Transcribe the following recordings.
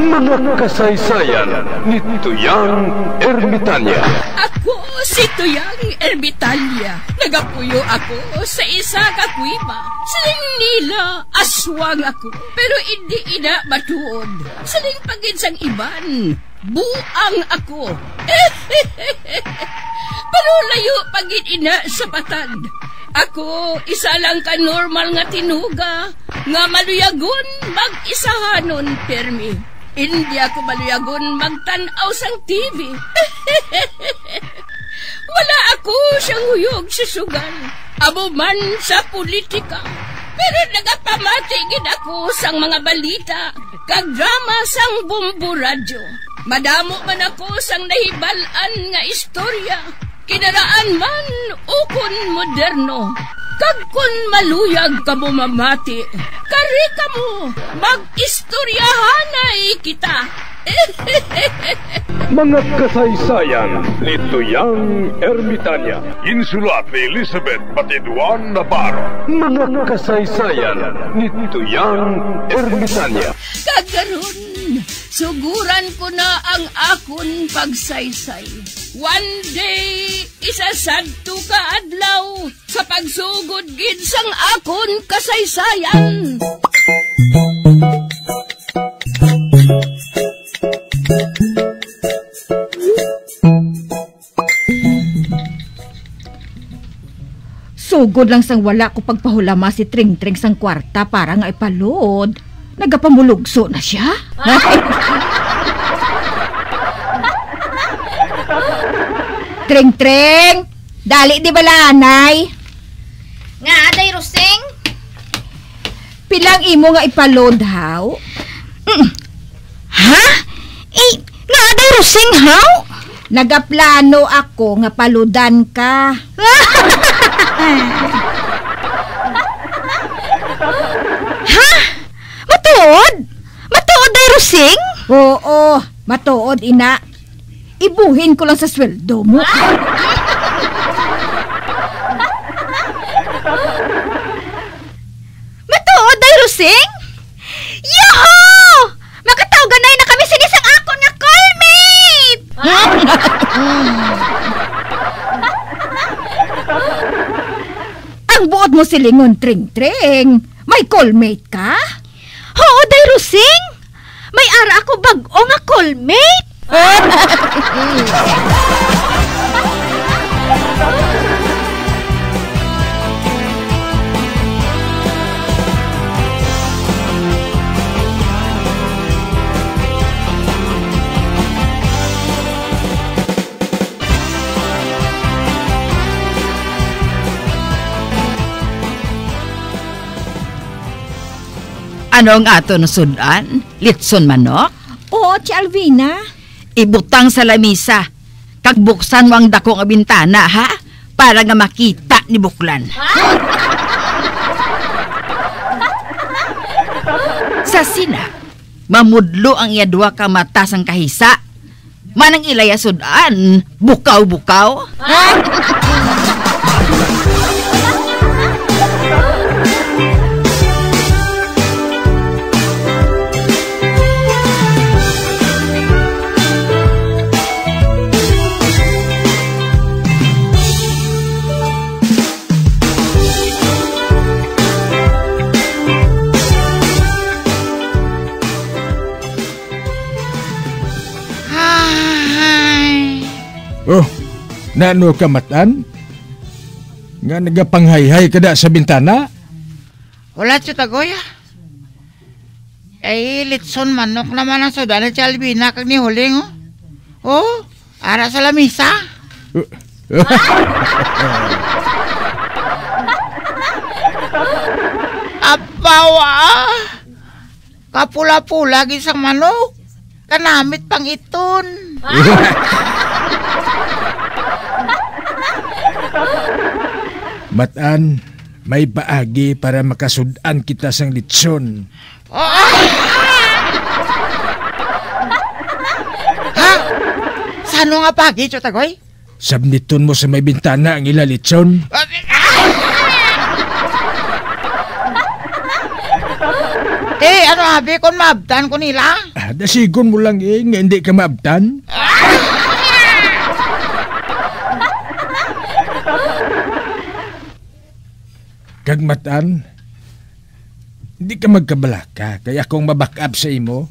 Mga kasaysayan ni Tuyang Ermitanya. Ako si Tuyang Ermitanya. Nagapuyo ako sa isa ka kuiba. Siling nila, aswang ako. Pero hindi ina matuod. Siling pagin sang iban, buang ako. Pero layo pagin ina sa batad. Ako, isa lang ka normal nga tinuga, nga maluyagon mag-isahanon, permi. Hindi ako maluyagon magtanaw sang TV. Wala ako siyang huyog sa sugal, amo man sa politika. Pero nagapamatagin ako sang mga balita, kag drama sang Bumbu Radyo. Madamo man ako sang nahibalan nga istorya, kinaraan man ukon moderno. Kag kun maluyag ka mo mamati, kari ka mo, mag-istoryahanay kita. Mga kasaysayan ni Tuyang Ermitanya. Insulat ni Elizabeth Batiduan Navarro. Mga kasaysayan ni Tuyang Ermitanya. Kagaron, suguran ko na ang akon pagsaysay. One day, isasadto ka adlaw sa pagsugod gid sang akon kasaysayan. Sugod lang sang wala ko pagpahulama si Tring-Tring sang kwarta para nga ipalod. Nagapamulugso na siya. Tring-Tring! Dali di bala, anay? Nga, aday Roseng? Pilang imo nga ipalod, haw? Ha? Nga, aday Roseng, haw? Nagaplano ako nga paludan ka. Ha? Matuod? Matuod, aday Roseng? Oo, matuod, ina. Ibuhin ko lang sa sweldo mo. Matuod, ay Roseng? Yoho! Makatawganay na kami sa isang akon nga callmate! Ang buod mo silingon, Tring-Tring. May callmate ka? Oo, day Roseng. May ara ako bag-o nga callmate. Ano ang ato na sudan? Litson manok? Oo, Tia Alvina. Ibutang sa lamisa. Kag buksan mo ang dako nga bintana, ha? Para nga makita ni Buklan. Sa sina, mamudlo ang iyadwa ka mata sang kahisa. Manang ilaya sudan, bukaw-bukaw. Oh, nano ka matan? Nga nagapanghay-hay kada sa bintana? Wala siya tagoy. Ay, litson manok naman ang sudan at Albina kag ni Huling. Oh, ara sa lamisa. Apawa! Kapula-pula gisang manok. Kanamit pang iton. Matan, may baagi para makasudan kita sang litson. Ha? Sano nga pagi, Chotagoy? Sabniton mo sa may bintana ang ila litson. Te, ano abi kung maabtan ko nila? Dasigon mo lang nga hindi ka maabtan. Kagmatan, hindi ka magkabalaka, kaya kung maback up sa imo,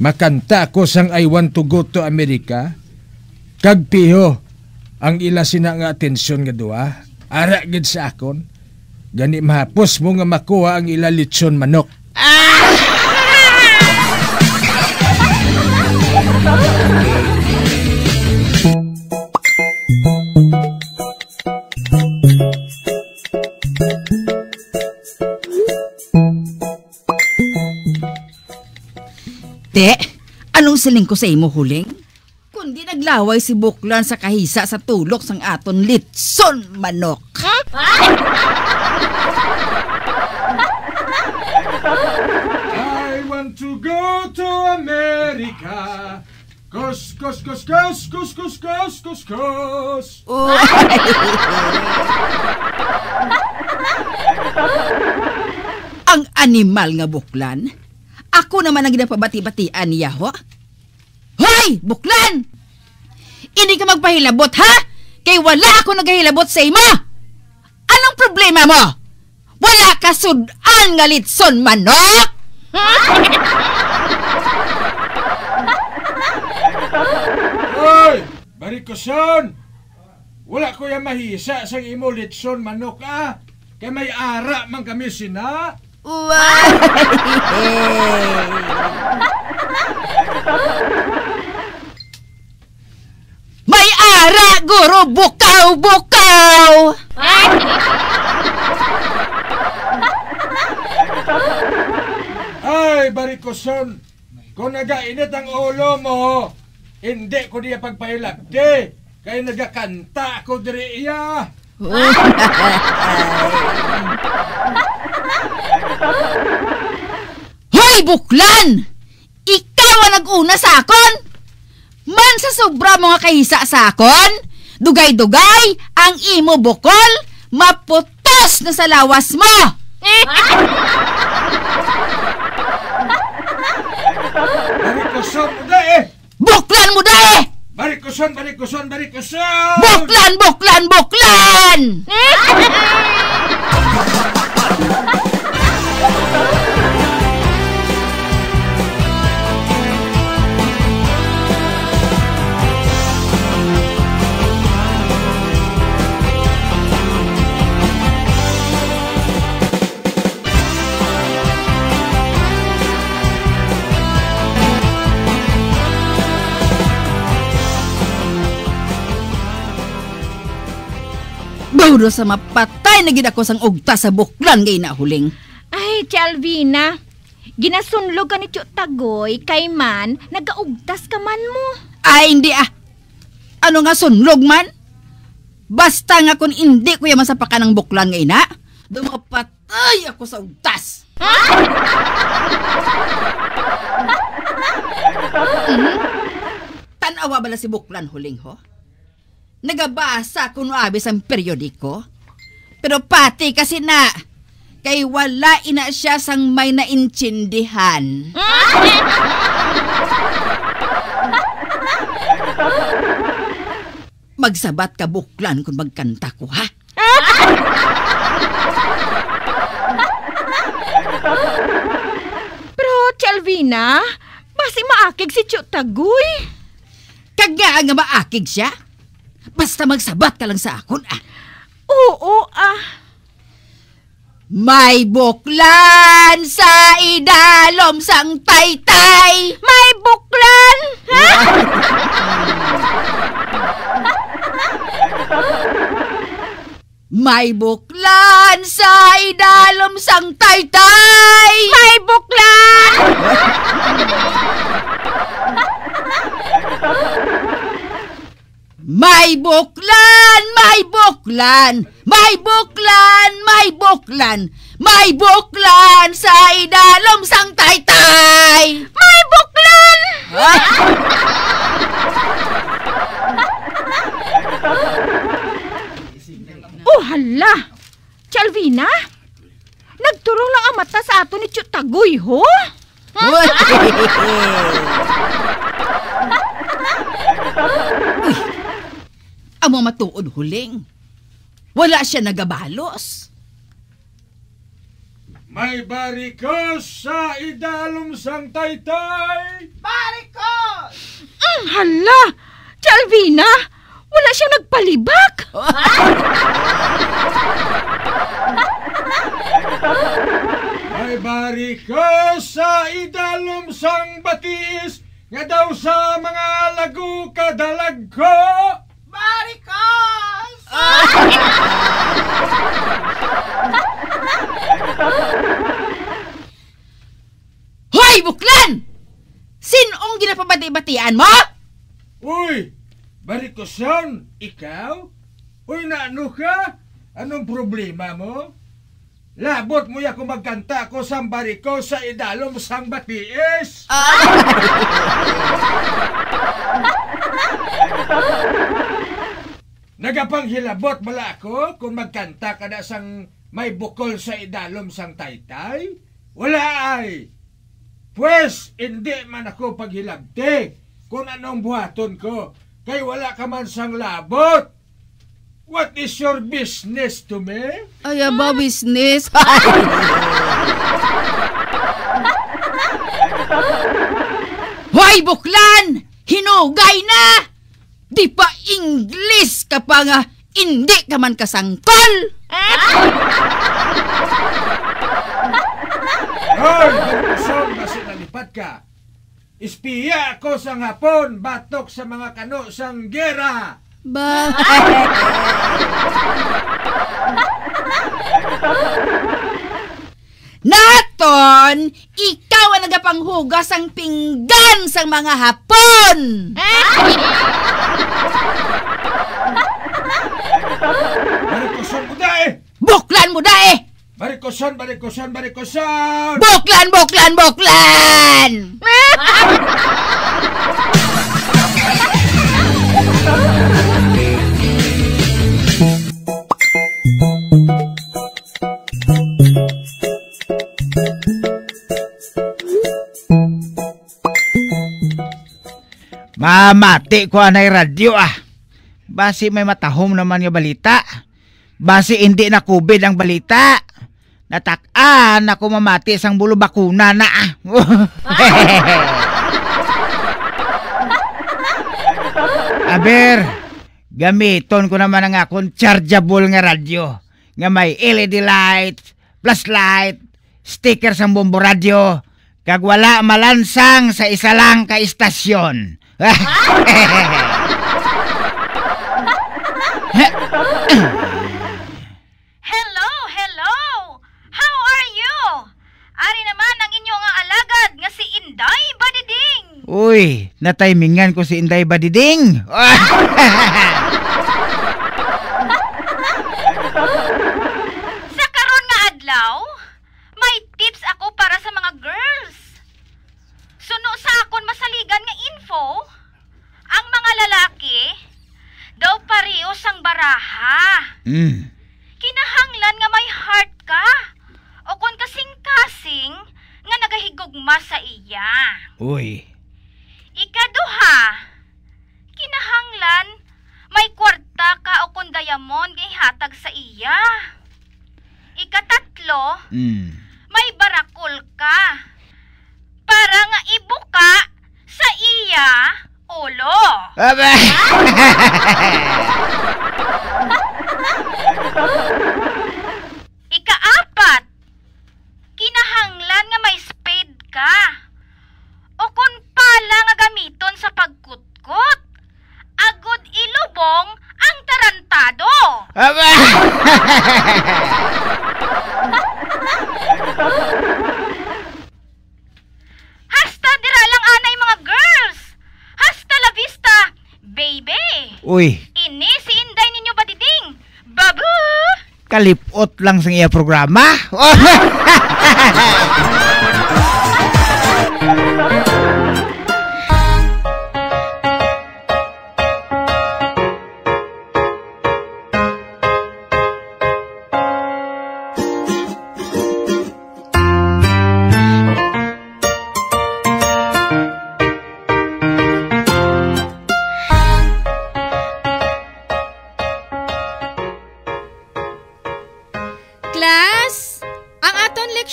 makanta ko sang I want to go to America, kagpiho, ang ila sina nga atensyon nga duwa, ara gid sa akon, gani mahapos mo nga makuha ang ila lechon manok. Te, anong siling ko sa imo huling? Kundi naglaway si Buklan sa kahisa sa tulok sang aton litson manok. I want to go to America. Kus, kus, kus, kus, kus, kus, kus, kus, kus. Ang animal nga Buklan. Ako naman ang ginapabati-batian niya, ho? Hoy, Buklan! Hindi ka magpahilabot, ha? Kay wala ako naghahilabot sa imo! Anong problema mo? Wala ka sudan nga litson manok? Hoy! Barikoson! Wala ko yung mahisa sa imo litson manok, ah! Kaya may ara man kami sina. May ara, guro! Bukaw! Bukaw! Ay, Barikoson! Kung nagainit ang ulo mo, hindi ko diya pagpahilagti. Kaya nagakanta ako diri iya. Hoy, Buklan! Ikaw ang nag-una sa akon! Man sa sobra mga kahisa sa akon, dugay-dugay ang imo bukol, maputos na sa lawas mo! Barikoson mo da eh! Buklan mo da eh! Barikoson, Barikoson, Barikoson! Buklan, Buklan, Buklan! Bawdo sa mapatay na gid ako sang ugta sa Buklan ngay nahuling. Ay, Chalvina, ginasunlog ka ni Tio Tagoy kay man, nagaugtas ka man mo. Ay, hindi ah. Ano nga sunlog man? Basta nga kung hindi ko yaman sa pakanang Buklan ngay na, dumapatay ako sa ugtas. Tanawa bala si Buklan huling ho? Nagabasa kuno abis ang periodiko. Pero pati kasi na, kay wala ina siya sang may naintindihan. Magsabat ka Buklan kung magkanta ko, ha? Pero, Chalvina, basi maakig si Tio Tagoy. Kaga nga maakig siya? Basta magsabat ka lang sa akon, ah. Oo, ah. May Buklan sa idalom sang taytay. May Buklan! Ha? May Buklan sa idalom sang taytay. May Buklan! May Buklan! May Buklan! May Buklan! May Buklan! May Buklan sa idalom sang taytay! May Buklan! Oh, hala! Chalvina, nagturong lang ang mata sa ato ni Tio Tagoy, Piho? Uy, amo matuod huling. Wala siya nagabalos. May barikos sa idalom sang taytay. Hala! Si Alvina! Wala siyang nagpalibak! May barikos sa idalom sang batis nga daw sa mga lagu kadalag ko. Maricos! Hoy, buklan! Sinong ginapabati-batian mo? Uy! Barikoson, ikaw? Uy, naano ka? Anong problema mo? Labot mo ya kung magkanta ko sa barikos sa idalom sang batiis. Nagapanghilabot mala ako kung magkanta ka na sang may bukol sa idalom sang taytay? Wala ay! Pwes, hindi man ako paghilabte kung anong buhaton ko, kay wala ka man sang labot. What is your business to me? Ay, ba business? Hoy, buklan! Hinugay na! Di pa English ka pa nga, hindi ka man kasangkol! Hoy, barikoson, basi nalipad ka. Espiya ako sa hapon, batok sa mga kano sang gera. Ba? Naton, ikaw ang nagapanghugas ang pinggan sa mga hapon! Barikoson mo dae! Buklan mo dae! Barikoson, barikoson, barikoson! Buklan, buklan, buklan! Mamati ko anay radyo Basi may matahom naman yung balita. Basi hindi na COVID ang balita. Natak-an ako mamati sang bulo bakuna na Aber, gamiton ko naman ang akong chargeable nga radyo. Nga may LED light, flashlight, sticker sang bombo radyo. Kag wala malansang sa isa lang ka istasyon. Hello! How are you? Ari naman ang inyong nga alagad nga si Inday Badiding. Uy, natimingan ko si Inday Badiding. Sa karon nga adlaw, may tips ako para sa mga girls. Suno sa akon masaligan nga info, ang mga lalaki daw parehas ang baraha. Kinahanglan nga may heart ka. O kung kasing-kasing nga nagahigugma sa iya. Uy. Ikaduha, kinahanglan may kwarta ka o kung diamond nga ihatag sa iya. Ikatatlo, may barakol ka. Para nga ibuka sa iya ulo. Ikaapat, kinahanglan nga may spade ka. O kung pala nga gamiton sa pagkutkot, agud ilubong ang tarantado. Hasta dira lang anay mga girls. Hasta la vista, baby. Uy. Ini si Inday ninyo Badiding. Babu! Kalipot lang sa iya programa.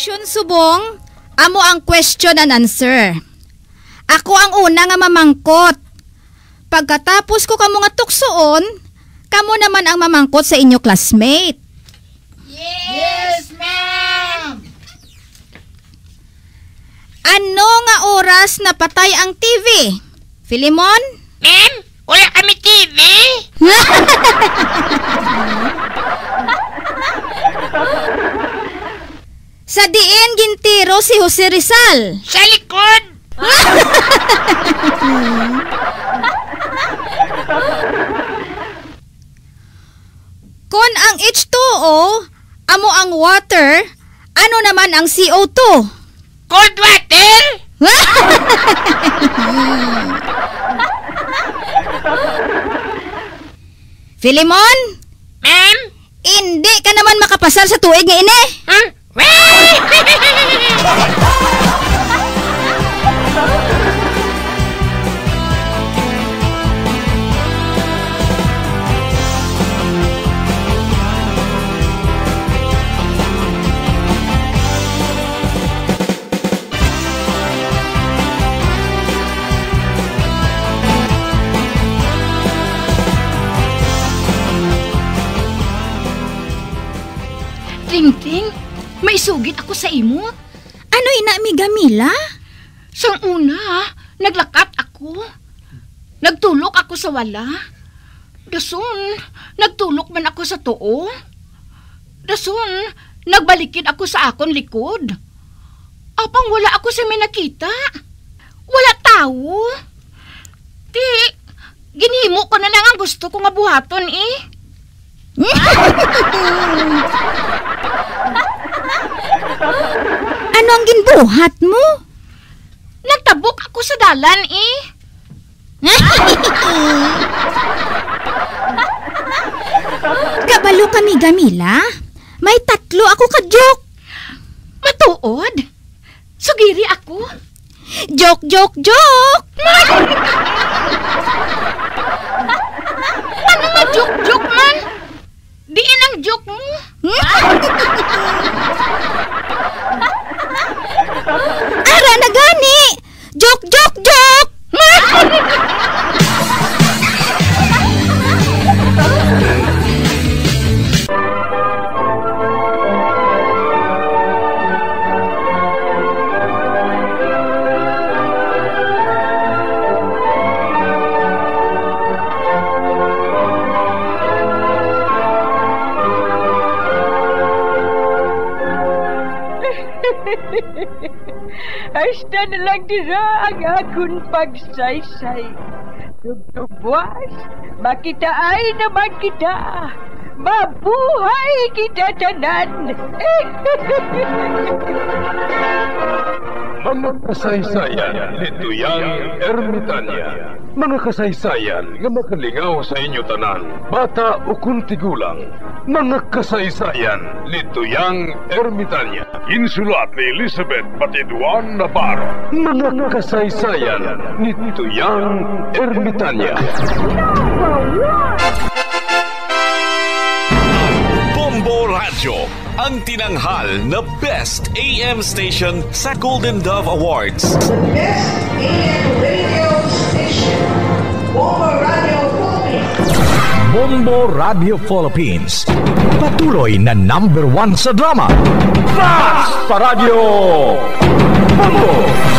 Introduction, subong. Amo ang question and answer. Ako ang una nga mamangkot. Pagkatapos ko kamo nga tuksoon, kamo naman ang mamangkot sa inyo classmate. Yes, ma'am! Ano nga oras napatay ang TV? Filimon? Ma'am, wala kami TV. Sa diin gintiro si Jose Rizal. Sa likod. Kon ang H2O, amo ang water, ano naman ang CO2? Cold water? Filimon? Ma'am? Hindi ka naman makapasar sa tuig nga ini. Huh? Ting-ting, may sugit ako sa imo. Ano ina mi Gamila? Sang una, naglakat ako. Nagtulok ako sa wala. Dason, nagtulok man ako sa tuo. Dason, nagbalikid ako sa akon likod. Apang wala ako sa may nakita. Wala tao. Di, ginhimo ko na lang ang gusto ko nga buhaton eh. Ano ang ginbuhat mo? Nagtabok ako sa dalan eh. Kabalo kami Gamila. May 3 ako ka-joke. Matuod. Sugiri ako. Joke, joke, joke! Ano nga joke-joke man? Diin ang joke mo. Ara na gani! Joke, joke, joke! Hasta na lang dira ang akong pagsaysay. Tugtugwas, makitaay naman kita. Mabuhay kita tanan. Mga kasaysayan ni Tuyang Ermitanya. Mga kasaysayan nga makalingaw sa inyo tanan, bata o kuntigulang. Mga kasaysayan ni Tuyang Ermitanya. Insulat ni Elizabeth Batiduan Navarro. Mga kasaysayan ni Tuyang Ermitanya. Bombo Radio, ang tinanghal na Best AM Station sa Golden Dove Awards. Best AM Radio Station, Bombo Radio Philippines. Bombo Radio Philippines, patuloy na #1 sa drama. Basta Radio Bombo!